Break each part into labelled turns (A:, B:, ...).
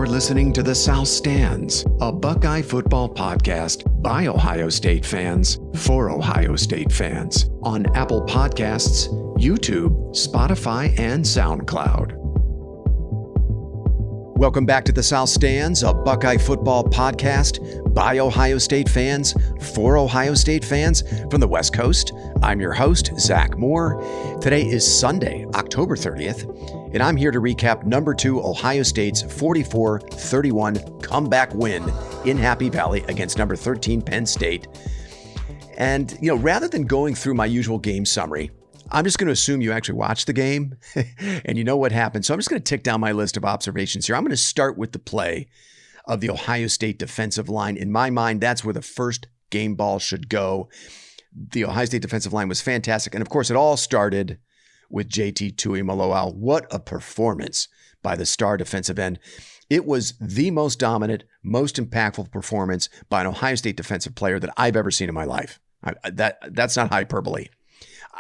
A: You're listening to The South Stands, a Buckeye football podcast by Ohio State fans for Ohio State fans on Apple Podcasts, YouTube, Spotify, and SoundCloud. Welcome back to The South Stands, a Buckeye football podcast by Ohio State fans for Ohio State fans from the West Coast. I'm your host, Zach Moore. Today is Sunday, October 30th, and I'm here to recap number 2 Ohio State's 44-31 comeback win in Happy Valley against number 13 Penn State. And, rather than going through my usual game summary, I'm just going to assume you actually watched the game and you know what happened. So I'm just going to tick down my list of observations here. I'm going to start with the play of the Ohio State defensive line. In my mind, that's where the first game ball should go. The Ohio State defensive line was fantastic. And of course, it all started with JT Tuimoloau. What a performance by the star defensive end. It was the most dominant, most impactful performance by an Ohio State defensive player that I've ever seen in my life. That's not hyperbole.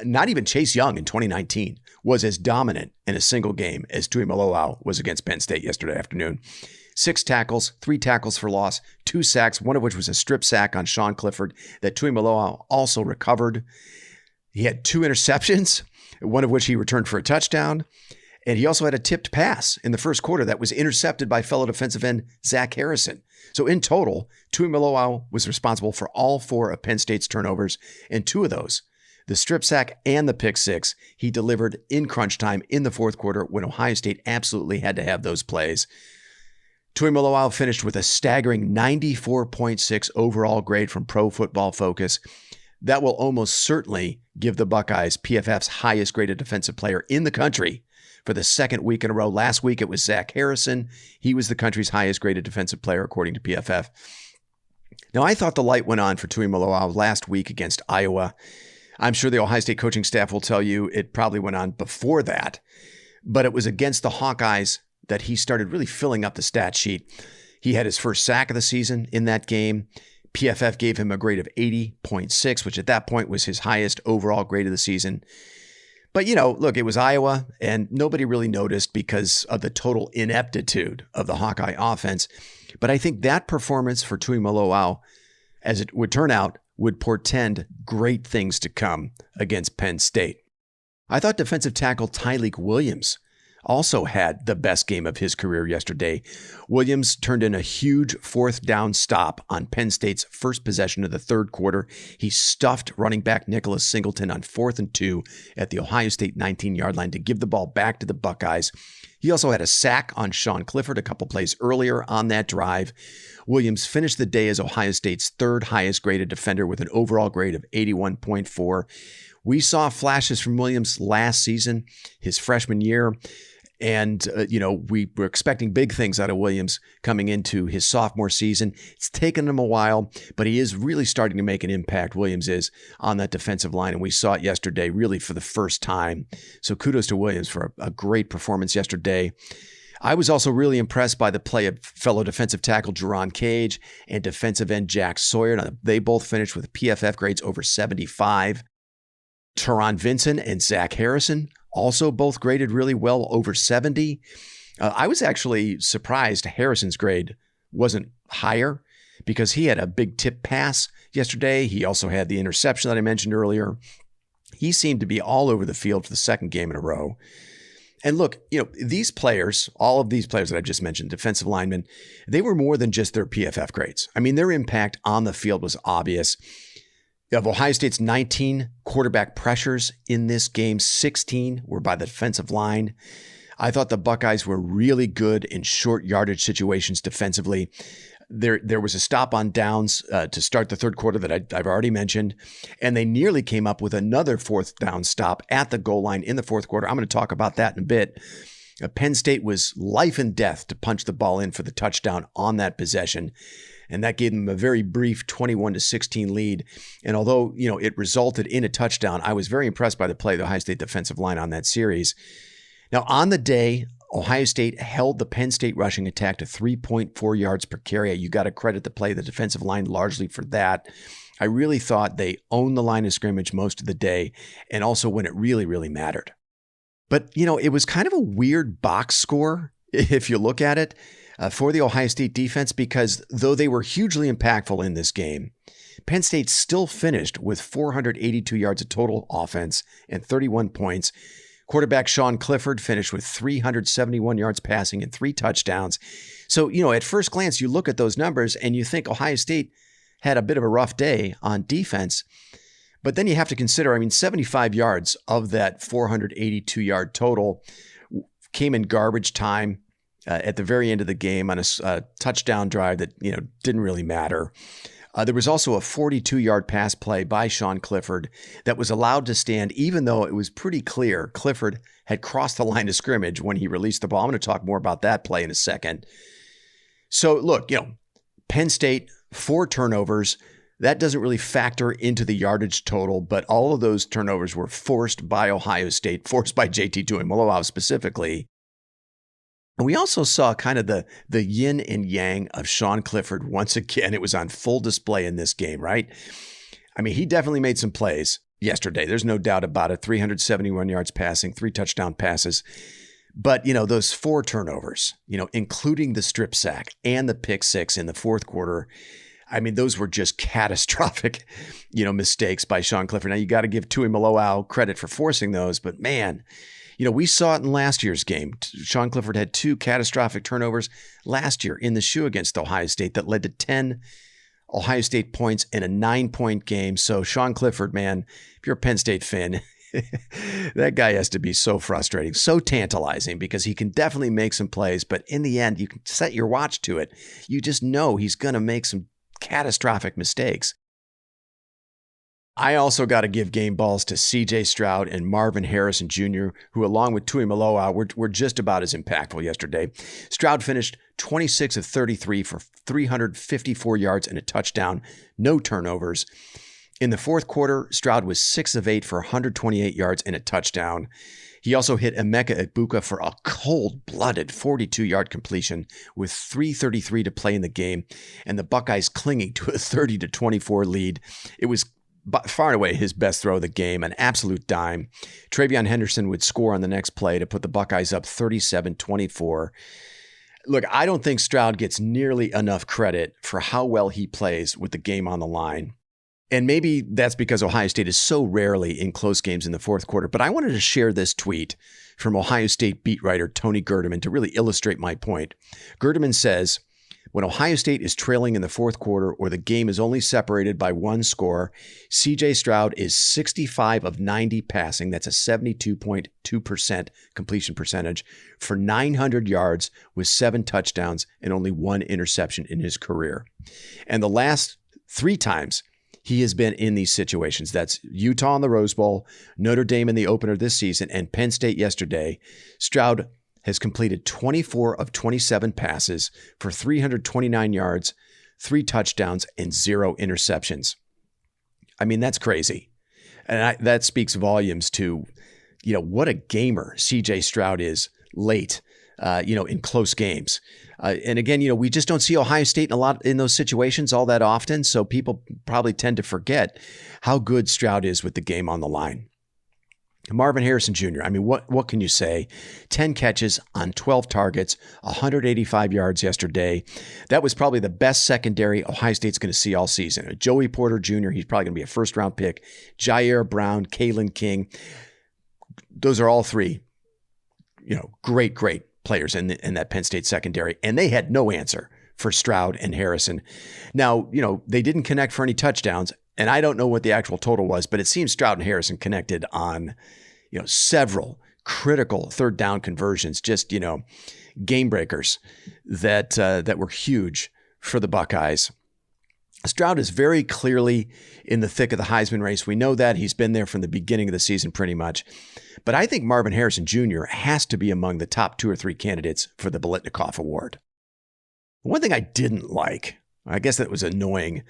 A: Not even Chase Young in 2019 was as dominant in a single game as Tuimoloau was against Penn State yesterday afternoon. 6 tackles, 3 tackles for loss, 2 sacks, one of which was a strip sack on Sean Clifford that Tuimoloau also recovered. He had 2 interceptions, one of which he returned for a touchdown. And he also had a tipped pass in the first quarter that was intercepted by fellow defensive end Zach Harrison. So in total, Tuimoloau was responsible for all 4 of Penn State's turnovers, and 2 of those, the strip sack and the pick 6, he delivered in crunch time in the fourth quarter when Ohio State absolutely had to have those plays. Tuimoloau finished with a staggering 94.6 overall grade from Pro Football Focus. That will almost certainly give the Buckeyes PFF's highest graded defensive player in the country for the second week in a row. Last week, it was Zach Harrison. He was the country's highest graded defensive player, according to PFF. Now, I thought the light went on for Tuimoloau last week against Iowa. I'm sure the Ohio State coaching staff will tell you it probably went on before that, but it was against the Hawkeyes that he started really filling up the stat sheet. He had his first sack of the season in that game. PFF gave him a grade of 80.6, which at that point was his highest overall grade of the season. But, look, it was Iowa, and nobody really noticed because of the total ineptitude of the Hawkeye offense. But I think that performance for Tuimoloau, as it would turn out, would portend great things to come against Penn State. I thought defensive tackle Tyleik Williams also had the best game of his career yesterday. Williams turned in a huge 4th down stop on Penn State's first possession of the third quarter. He stuffed running back Nicholas Singleton on 4th and 2 at the Ohio State 19-yard line to give the ball back to the Buckeyes. He also had a sack on Sean Clifford a couple plays earlier on that drive. Williams finished the day as Ohio State's 3rd highest graded defender with an overall grade of 81.4. We saw flashes from Williams last season, his freshman year. And, we were expecting big things out of Williams coming into his sophomore season. It's taken him a while, but he is really starting to make an impact, Williams is, on that defensive line. And we saw it yesterday really for the first time. So kudos to Williams for a great performance yesterday. I was also really impressed by the play of fellow defensive tackle Jerron Cage and defensive end Jack Sawyer. Now, they both finished with PFF grades over 75. Teron Vincent and Zach Harrison also both graded really well over 70. I was actually surprised Harrison's grade wasn't higher because he had a big tip pass yesterday. He also had the interception that I mentioned earlier. He seemed to be all over the field for the second game in a row. And look, these players, all of these players that I've just mentioned, defensive linemen, they were more than just their PFF grades. I mean, their impact on the field was obvious. Of Ohio State's 19 quarterback pressures in this game, 16 were by the defensive line. I thought the Buckeyes were really good in short yardage situations defensively. There was a stop on downs to start the third quarter that I've already mentioned, and they nearly came up with another 4th down stop at the goal line in the fourth quarter. I'm going to talk about that in a bit. Penn State was life and death to punch the ball in for the touchdown on that possession. And that gave them a very brief 21-16 lead. And although, it resulted in a touchdown, I was very impressed by the play of the Ohio State defensive line on that series. Now, on the day, Ohio State held the Penn State rushing attack to 3.4 yards per carry. You got to credit the play of the defensive line largely for that. I really thought they owned the line of scrimmage most of the day, and also when it really, really mattered. But, it was kind of a weird box score if you look at it. for the Ohio State defense, because though they were hugely impactful in this game, Penn State still finished with 482 yards of total offense and 31 points. Quarterback Sean Clifford finished with 371 yards passing and 3 touchdowns. So, at first glance, you look at those numbers and you think Ohio State had a bit of a rough day on defense. But then you have to consider, 75 yards of that 482-yard total came in garbage time at the very end of the game on a touchdown drive that, didn't really matter. There was also a 42-yard pass play by Sean Clifford that was allowed to stand, even though it was pretty clear Clifford had crossed the line of scrimmage when he released the ball. I'm going to talk more about that play in a second. So look, Penn State, 4 turnovers. That doesn't really factor into the yardage total, but all of those turnovers were forced by Ohio State, forced by JT Tuimoloau specifically. And we also saw kind of the yin and yang of Sean Clifford once again. It was on full display in this game, right? He definitely made some plays yesterday. There's no doubt about it. 371 yards passing, 3 touchdown passes. But, those 4 turnovers, including the strip sack and the pick 6 in the fourth quarter, those were just catastrophic, mistakes by Sean Clifford. Now, you got to give Tuimoloau credit for forcing those, but man, we saw it in last year's game. Sean Clifford had 2 catastrophic turnovers last year in the shoe against Ohio State that led to 10 Ohio State points in a 9-point game. So Sean Clifford, man, if you're a Penn State fan, that guy has to be so frustrating, so tantalizing, because he can definitely make some plays, but in the end, you can set your watch to it. You just know he's going to make some catastrophic mistakes. I also got to give game balls to C.J. Stroud and Marvin Harrison Jr., who along with Tuimoloau were just about as impactful yesterday. Stroud finished 26 of 33 for 354 yards and a touchdown, no turnovers. In the fourth quarter, Stroud was 6 of 8 for 128 yards and a touchdown. He also hit Emeka Egbuka for a cold-blooded 42-yard completion with 3:33 to play in the game, and the Buckeyes clinging to a 30-24 lead. It was far and away his best throw of the game, an absolute dime. Travion Henderson would score on the next play to put the Buckeyes up 37-24. Look, I don't think Stroud gets nearly enough credit for how well he plays with the game on the line. And maybe that's because Ohio State is so rarely in close games in the fourth quarter. But I wanted to share this tweet from Ohio State beat writer Tony Gerdeman to really illustrate my point. Gerdeman says, when Ohio State is trailing in the fourth quarter or the game is only separated by 1 score, C.J. Stroud is 65 of 90 passing. That's a 72.2% completion percentage for 900 yards with 7 touchdowns and only 1 interception in his career. And the last 3 times he has been in these situations, that's Utah in the Rose Bowl, Notre Dame in the opener this season, and Penn State yesterday, Stroud has completed 24 of 27 passes for 329 yards, 3 touchdowns, and 0 interceptions. That's crazy. And that speaks volumes to, what a gamer C.J. Stroud is late, in close games. And again, we just don't see Ohio State in those situations all that often. So people probably tend to forget how good Stroud is with the game on the line. Marvin Harrison Jr., what can you say? 10 catches on 12 targets, 185 yards yesterday. That was probably the best secondary Ohio State's going to see all season. Joey Porter Jr., he's probably going to be a first-round pick. Jair Brown, Kalen King. Those are all 3, great players in that Penn State secondary, and they had no answer for Stroud and Harrison. Now, they didn't connect for any touchdowns, and I don't know what the actual total was, but it seems Stroud and Harrison connected on, several critical third down conversions, just, game breakers that were huge for the Buckeyes. Stroud is very clearly in the thick of the Heisman race. We know that. He's been there from the beginning of the season pretty much. But I think Marvin Harrison Jr. has to be among the top 2 or 3 candidates for the Biletnikoff Award. One thing I didn't like, I guess that was annoying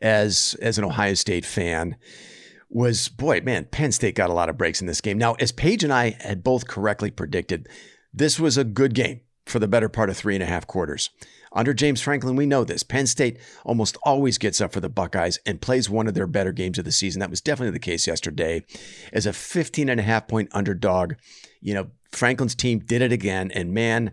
A: as an Ohio State fan, was, Penn State got a lot of breaks in this game. Now, as Paige and I had both correctly predicted, this was a good game for the better part of 3.5 quarters. Under James Franklin, we know this. Penn State almost always gets up for the Buckeyes and plays one of their better games of the season. That was definitely the case yesterday. As a 15.5-point underdog, Franklin's team did it again. And man,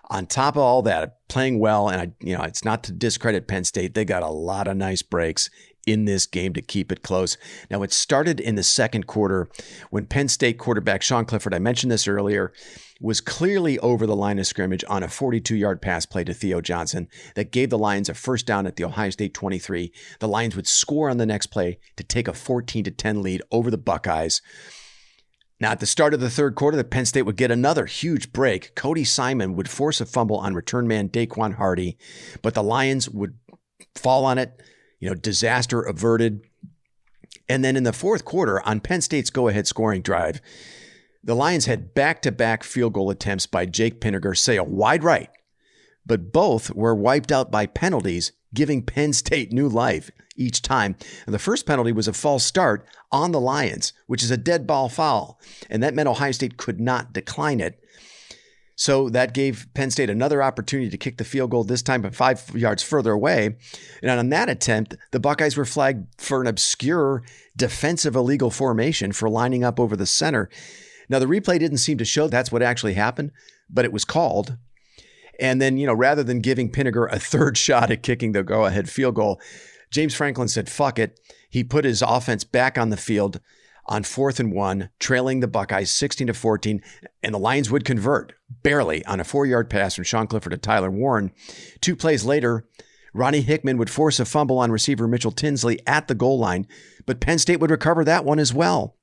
A: on top of all that, playing well, and it's not to discredit Penn State. They got a lot of nice breaks in this game to keep it close. Now, it started in the second quarter when Penn State quarterback Sean Clifford, I mentioned this earlier, was clearly over the line of scrimmage on a 42-yard pass play to Theo Johnson that gave the Lions a first down at the Ohio State 23. The Lions would score on the next play to take a 14-10 lead over the Buckeyes. Now, at the start of the third quarter, the Penn State would get another huge break. Cody Simon would force a fumble on return man Daquan Hardy, but the Lions would fall on it. Disaster averted. And then in the fourth quarter, on Penn State's go-ahead scoring drive, the Lions had back-to-back field goal attempts by Jake Pinniger, sail wide right, but both were wiped out by penalties, giving Penn State new life each time. And the first penalty was a false start on the Lions, which is a dead ball foul, and that meant Ohio State could not decline it. So that gave Penn State another opportunity to kick the field goal, this time 5 yards further away. And on that attempt, the Buckeyes were flagged for an obscure defensive illegal formation for lining up over the center. Now, the replay didn't seem to show that's what actually happened, but it was called. And then, rather than giving Pinniger a third shot at kicking the go-ahead field goal, James Franklin said, fuck it. He put his offense back on the field on 4th and 1, trailing the Buckeyes 16-14, and the Lions would convert, barely, on a 4-yard pass from Sean Clifford to Tyler Warren. 2 plays later, Ronnie Hickman would force a fumble on receiver Mitchell Tinsley at the goal line, but Penn State would recover that one as well.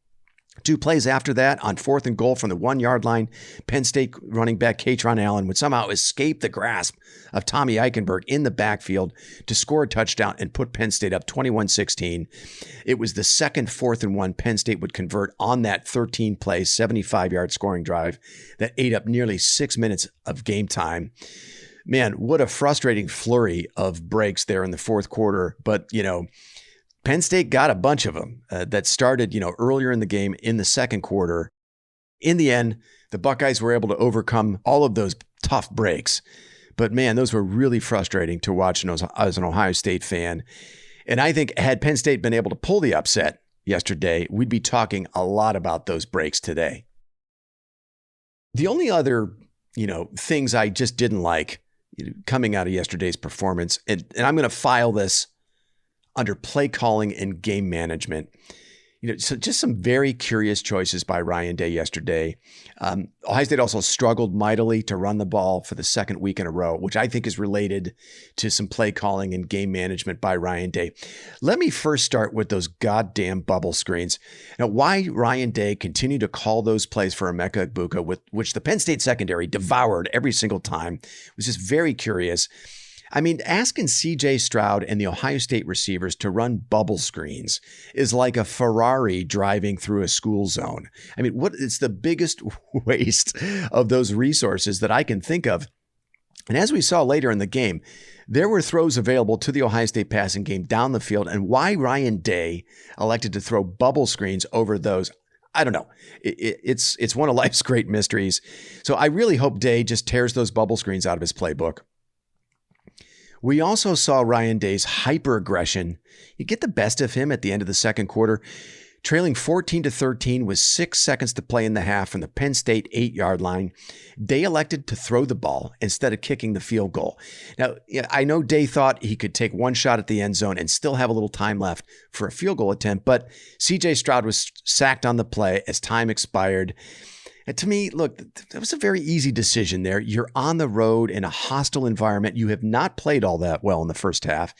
A: 2 plays after that, on 4th and goal from the 1-yard line, Penn State running back Katron Allen would somehow escape the grasp of Tommy Eichenberg in the backfield to score a touchdown and put Penn State up 21-16. It was the second 4th and 1 Penn State would convert on that 13-play, 75-yard scoring drive that ate up nearly 6 minutes of game time. Man, what a frustrating flurry of breaks there in the fourth quarter. But, Penn State got a bunch of them that started, earlier in the game in the second quarter. In the end, the Buckeyes were able to overcome all of those tough breaks. But man, those were really frustrating to watch as an Ohio State fan. And I think had Penn State been able to pull the upset yesterday, we'd be talking a lot about those breaks today. The only other, things I just didn't like coming out of yesterday's performance, and I'm going to file this under play calling and game management. So just some very curious choices by Ryan Day yesterday. Ohio State also struggled mightily to run the ball for the second week in a row, which I think is related to some play calling and game management by Ryan Day. Let me first start with those goddamn bubble screens. Now, why Ryan Day continued to call those plays for Emeka Egbuka, which the Penn State secondary devoured every single time, was just very curious. I mean, asking C.J. Stroud and the Ohio State receivers to run bubble screens is like a Ferrari driving through a school zone. I mean, it's the biggest waste of those resources that I can think of. And as we saw later in the game, there were throws available to the Ohio State passing game down the field. And why Ryan Day elected to throw bubble screens over those, I don't know. It's one of life's great mysteries. So I really hope Day just tears those bubble screens out of his playbook. We also saw Ryan Day's hyper-aggression. You get the best of him at the end of the second quarter. Trailing 14-13 with 6 seconds to play in the half from the Penn State 8-yard line, Day elected to throw the ball instead of kicking the field goal. Now, I know Day thought he could take one shot at the end zone and still have a little time left for a field goal attempt, but C.J. Stroud was sacked on the play as time expired. And to me, look, that was a very easy decision there. You're on the road in a hostile environment. You have not played all that well in the first half.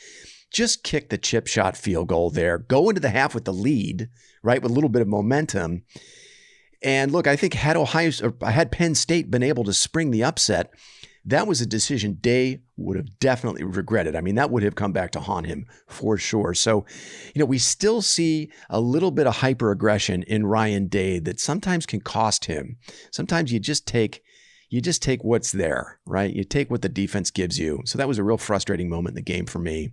A: Just kick the chip shot field goal there. Go into the half with the lead, right, with a little bit of momentum. And look, I think had Penn State been able to spring the upset, that was a decision Day would have definitely regretted. I mean, that would have come back to haunt him for sure. So, we still see a little bit of hyper-aggression in Ryan Day that sometimes can cost him. Sometimes you just take what's there, right? You take what the defense gives you. So that was a real frustrating moment in the game for me.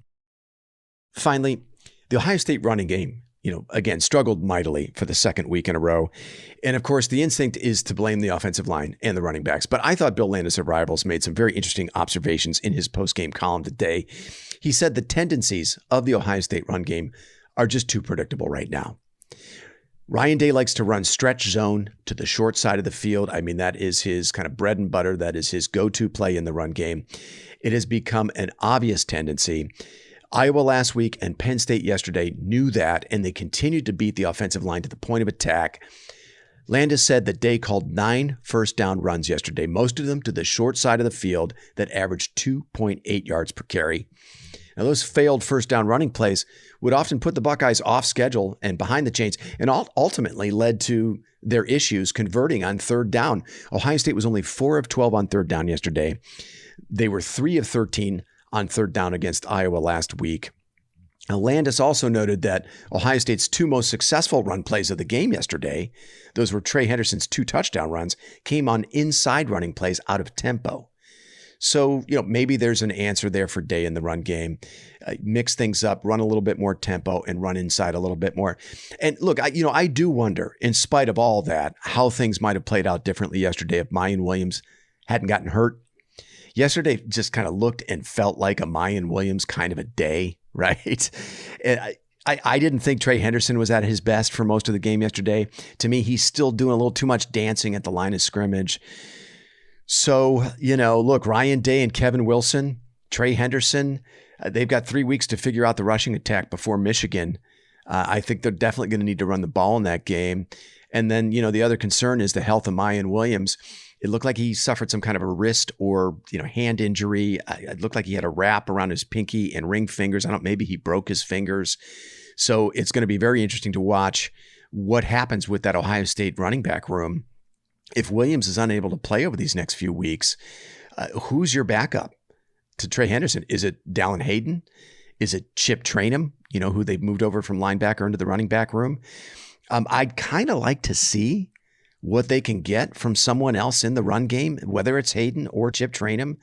A: Finally, the Ohio State running game, again, struggled mightily for the second week in a row. And of course, the instinct is to blame the offensive line and the running backs. But I thought Bill Landis of Rivals made some very interesting observations in his post-game column today. He said the tendencies of the Ohio State run game are just too predictable right now. Ryan Day likes to run stretch zone to the short side of the field. I mean, that is his kind of bread and butter. That is his go-to play in the run game. It has become an obvious tendency. Iowa last week and Penn State yesterday knew that, and they continued to beat the offensive line to the point of attack. Landis said that Day called 9 first down runs yesterday, most of them to the short side of the field that averaged 2.8 yards per carry. Now, those failed first down running plays would often put the Buckeyes off schedule and behind the chains, and ultimately led to their issues converting on third down. Ohio State was only 4 of 12 on third down yesterday. They were 3 of 13 on third down against Iowa last week. Now, Landis also noted that Ohio State's 2 most successful run plays of the game yesterday, those were Trey Henderson's 2 touchdown runs, came on inside running plays out of tempo. So, maybe there's an answer there for Day in the run game. Mix things up, run a little bit more tempo, and run inside a little bit more. And look, I do wonder, in spite of all that, how things might have played out differently yesterday if Mayan Williams hadn't gotten hurt. Yesterday just kind of looked and felt like a Mayan Williams kind of a day, right? And I didn't think Trey Henderson was at his best for most of the game yesterday. To me, he's still doing a little too much dancing at the line of scrimmage. So, look, Ryan Day and Kevin Wilson, Trey Henderson, they've got 3 weeks to figure out the rushing attack before Michigan. I think they're definitely going to need to run the ball in that game. And then, the other concern is the health of Mayan Williams. It looked like he suffered some kind of a wrist or, hand injury. It looked like he had a wrap around his pinky and ring fingers. Maybe he broke his fingers. So it's going to be very interesting to watch what happens with that Ohio State running back room. If Williams is unable to play over these next few weeks, who's your backup to Trey Henderson? Is it Dallin Hayden? Is it Chip Trainum, who they've moved over from linebacker into the running back room? I'd kind of like to see what they can get from someone else in the run game, whether it's Hayden or Chip Trainum.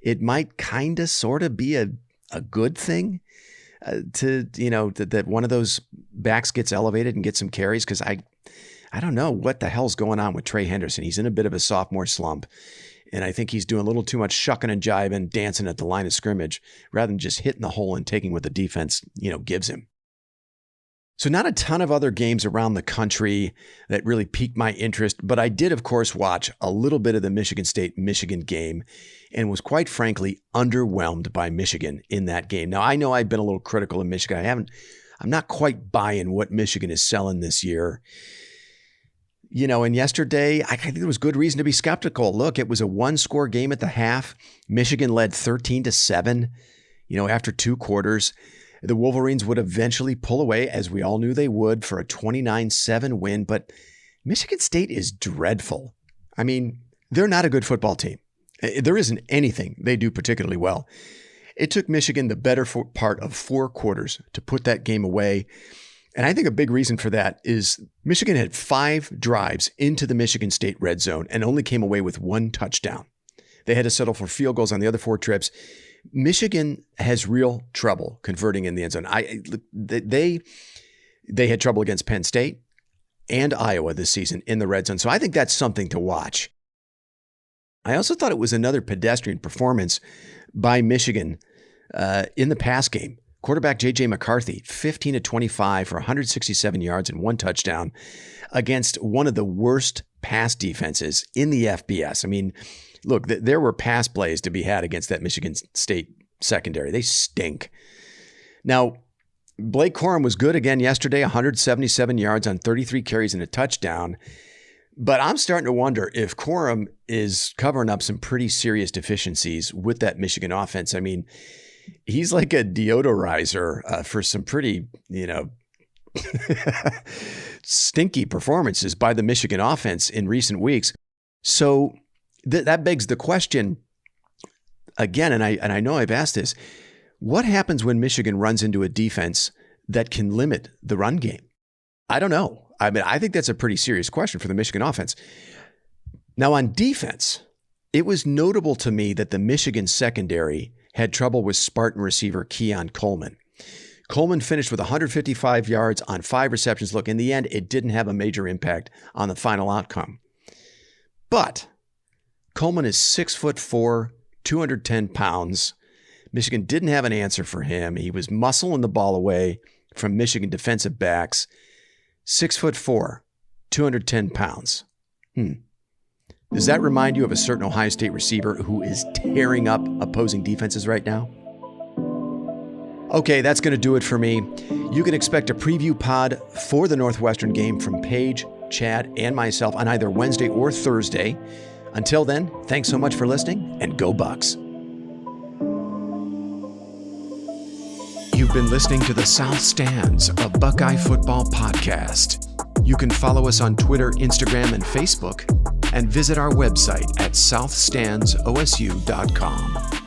A: It might kind of sort of be a good thing that one of those backs gets elevated and gets some carries, because I don't know what the hell's going on with Trey Henderson. He's in a bit of a sophomore slump, and I think he's doing a little too much shucking and jiving, dancing at the line of scrimmage, rather than just hitting the hole and taking what the defense, gives him. So not a ton of other games around the country that really piqued my interest, but I did, of course, watch a little bit of the Michigan State-Michigan game and was quite frankly underwhelmed by Michigan in that game. Now, I know I've been a little critical of Michigan. I'm not quite buying what Michigan is selling this year. And yesterday, I think there was good reason to be skeptical. Look, it was a 1-score game at the half. Michigan led 13-7, after 2 quarters. The Wolverines would eventually pull away, as we all knew they would, for a 29-7 win. But Michigan State is dreadful. I mean, they're not a good football team. There isn't anything they do particularly well. It took Michigan the better part of 4 quarters to put that game away. And I think a big reason for that is Michigan had 5 drives into the Michigan State red zone and only came away with 1 touchdown. They had to settle for field goals on the other 4 trips. Michigan has real trouble converting in the end zone. They had trouble against Penn State and Iowa this season in the red zone. So I think that's something to watch. I also thought it was another pedestrian performance by Michigan in the pass game. Quarterback J.J. McCarthy, 15 of 25 for 167 yards and 1 touchdown against one of the worst pass defenses in the FBS. I mean, look, there were pass plays to be had against that Michigan State secondary. They stink. Now, Blake Corum was good again yesterday, 177 yards on 33 carries and a touchdown. But I'm starting to wonder if Corum is covering up some pretty serious deficiencies with that Michigan offense. I mean, he's like a deodorizer for some pretty, stinky performances by the Michigan offense in recent weeks. So that begs the question again, and I know I've asked this, what happens when Michigan runs into a defense that can limit the run game? I don't know. I mean, I think that's a pretty serious question for the Michigan offense. Now, on defense, it was notable to me that the Michigan secondary had trouble with Spartan receiver Keon Coleman. Coleman finished with 155 yards on 5 receptions. Look, in the end, it didn't have a major impact on the final outcome. But Coleman is 6'4", 210 pounds. Michigan didn't have an answer for him. He was muscling the ball away from Michigan defensive backs. 6'4", 210 pounds. Does that remind you of a certain Ohio State receiver who is tearing up opposing defenses right now? Okay, that's going to do it for me. You can expect a preview pod for the Northwestern game from Paige, Chad, and myself on either Wednesday or Thursday. Until then, thanks so much for listening, and go Bucks. You've been listening to the South Stands, a Buckeye football podcast. You can follow us on Twitter, Instagram, and Facebook, and visit our website at southstandsosu.com.